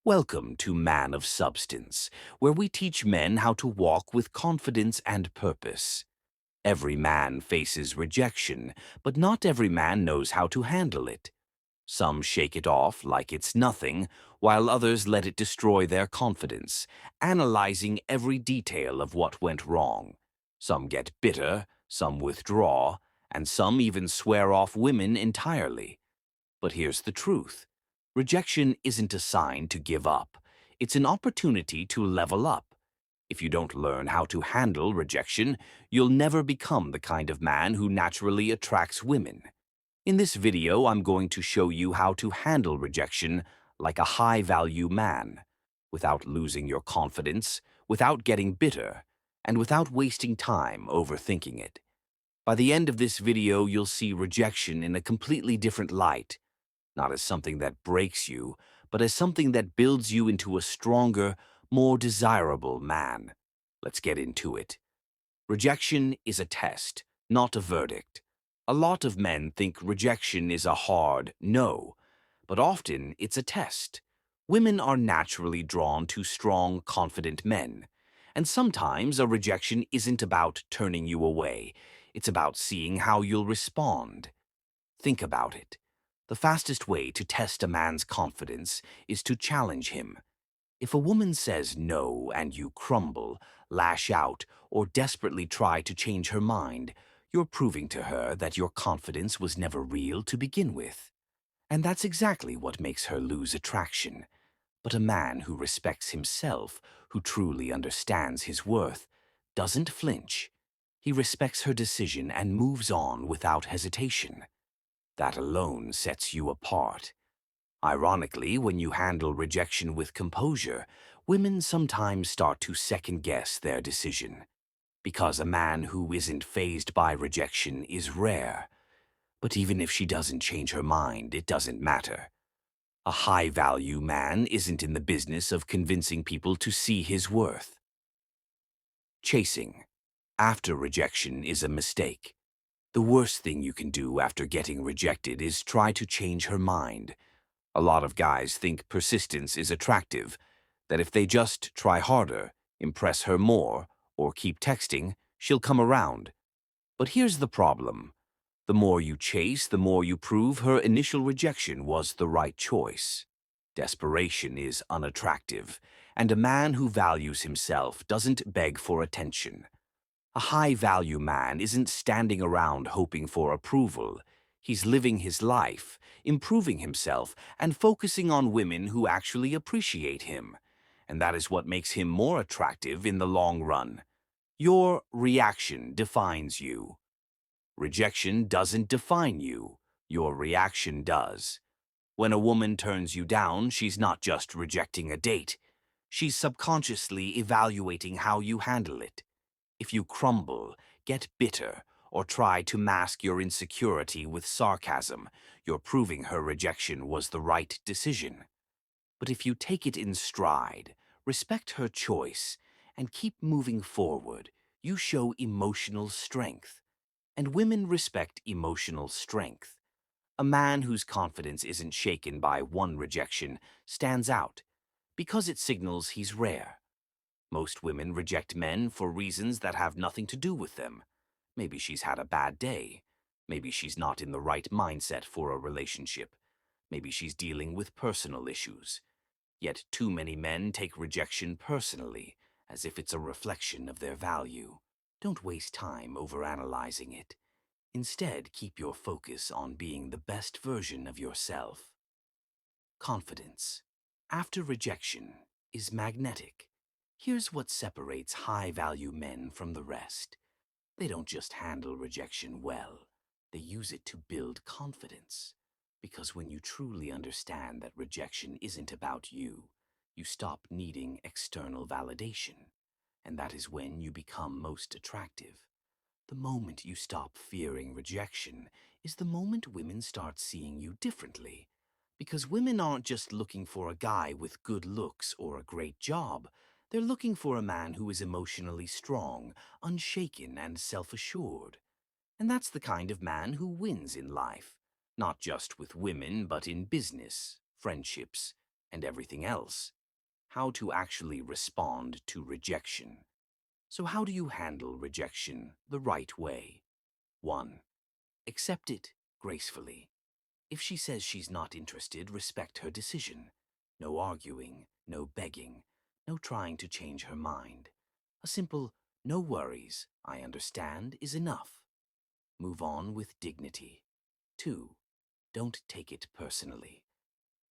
Welcome to Man of Substance, where we teach men how to walk with confidence and purpose. Every man faces rejection, but not every man knows how to handle it. Some shake it off like it's nothing, while others let it destroy their confidence, analyzing every detail of what went wrong. Some get bitter, some withdraw, and some even swear off women entirely. But here's the truth. Rejection isn't a sign to give up. It's an opportunity to level up. If you don't learn how to handle rejection, you'll never become the kind of man who naturally attracts women. In this video, I'm going to show you how to handle rejection like a high-value man, without losing your confidence, without getting bitter, and without wasting time overthinking it. By the end of this video, you'll see rejection in a completely different light, not as something that breaks you, but as something that builds you into a stronger, more desirable man. Let's get into it. Rejection is a test, not a verdict. A lot of men think rejection is a hard no, but often it's a test. Women are naturally drawn to strong, confident men. And sometimes a rejection isn't about turning you away. It's about seeing how you'll respond. Think about it. The fastest way to test a man's confidence is to challenge him. If a woman says no and you crumble, lash out, or desperately try to change her mind, you're proving to her that your confidence was never real to begin with. And that's exactly what makes her lose attraction. But a man who respects himself, who truly understands his worth, doesn't flinch. He respects her decision and moves on without hesitation. That alone sets you apart. Ironically, when you handle rejection with composure, women sometimes start to second-guess their decision. Because a man who isn't fazed by rejection is rare. But even if she doesn't change her mind, it doesn't matter. A high-value man isn't in the business of convincing people to see his worth. Chasing after rejection is a mistake. The worst thing you can do after getting rejected is try to change her mind. A lot of guys think persistence is attractive, that if they just try harder, impress her more, or keep texting, she'll come around. But here's the problem. The more you chase, the more you prove her initial rejection was the right choice. Desperation is unattractive, and a man who values himself doesn't beg for attention. A high-value man isn't standing around hoping for approval. He's living his life, improving himself, and focusing on women who actually appreciate him. And that is what makes him more attractive in the long run. Your reaction defines you. Rejection doesn't define you. Your reaction does. When a woman turns you down, she's not just rejecting a date. She's subconsciously evaluating how you handle it. If you crumble, get bitter, or try to mask your insecurity with sarcasm, you're proving her rejection was the right decision. But if you take it in stride, respect her choice, and keep moving forward, you show emotional strength. And women respect emotional strength. A man whose confidence isn't shaken by one rejection stands out, because it signals he's rare. Most women reject men for reasons that have nothing to do with them. Maybe she's had a bad day. Maybe she's not in the right mindset for a relationship. Maybe she's dealing with personal issues. Yet too many men take rejection personally, as if it's a reflection of their value. Don't waste time overanalyzing it. Instead, keep your focus on being the best version of yourself. Confidence, after rejection, is magnetic. Here's what separates high-value men from the rest. They don't just handle rejection well. They use it to build confidence. Because when you truly understand that rejection isn't about you, you stop needing external validation. And that is when you become most attractive. The moment you stop fearing rejection is the moment women start seeing you differently. Because women aren't just looking for a guy with good looks or a great job. They're looking for a man who is emotionally strong, unshaken, and self-assured. And that's the kind of man who wins in life, not just with women, but in business, friendships, and everything else. how to actually respond to rejection. So how do you handle rejection the right way? 1. Accept it gracefully. If she says she's not interested, respect her decision. No arguing, no begging, no trying to change her mind. A simple, no worries, I understand, is enough. Move on with dignity. 2. Don't take it personally.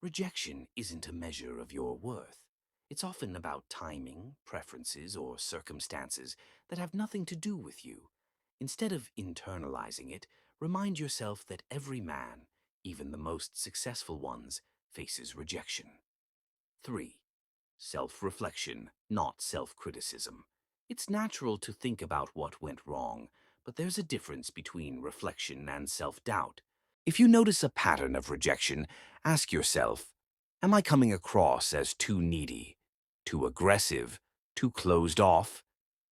Rejection isn't a measure of your worth. It's often about timing, preferences, or circumstances that have nothing to do with you. Instead of internalizing it, remind yourself that every man, even the most successful ones, faces rejection. 3. Self-reflection, not self-criticism. It's natural to think about what went wrong, but there's a difference between reflection and self-doubt. If you notice a pattern of rejection, ask yourself, am I coming across as too needy, too aggressive, too closed off?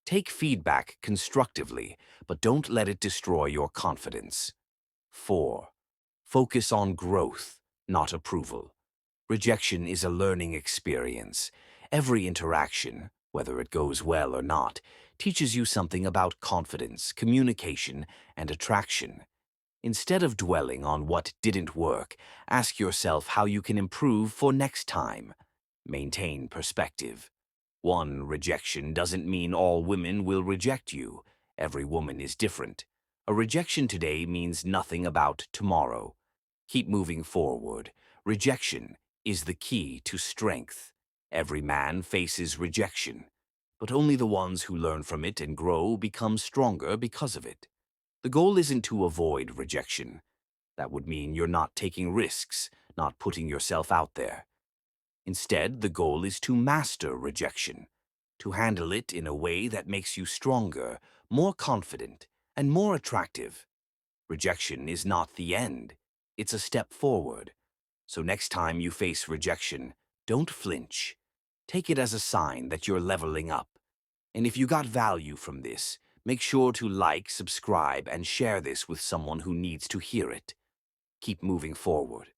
Take feedback constructively, but don't let it destroy your confidence. 4. Focus on growth, not approval. Rejection is a learning experience. Every interaction, whether it goes well or not, teaches you something about confidence, communication, and attraction. Instead of dwelling on what didn't work, ask yourself how you can improve for next time. Maintain perspective. One rejection doesn't mean all women will reject you. Every woman is different. A rejection today means nothing about tomorrow. Keep moving forward. Rejection is the key to strength. Every man faces rejection, but only the ones who learn from it and grow become stronger because of it. The goal isn't to avoid rejection. That would mean you're not taking risks, not putting yourself out there. Instead, the goal is to master rejection, to handle it in a way that makes you stronger, more confident, and more attractive. Rejection is not the end. It's a step forward. So next time you face rejection, don't flinch. Take it as a sign that you're leveling up. And if you got value from this, make sure to like, subscribe, and share this with someone who needs to hear it. Keep moving forward.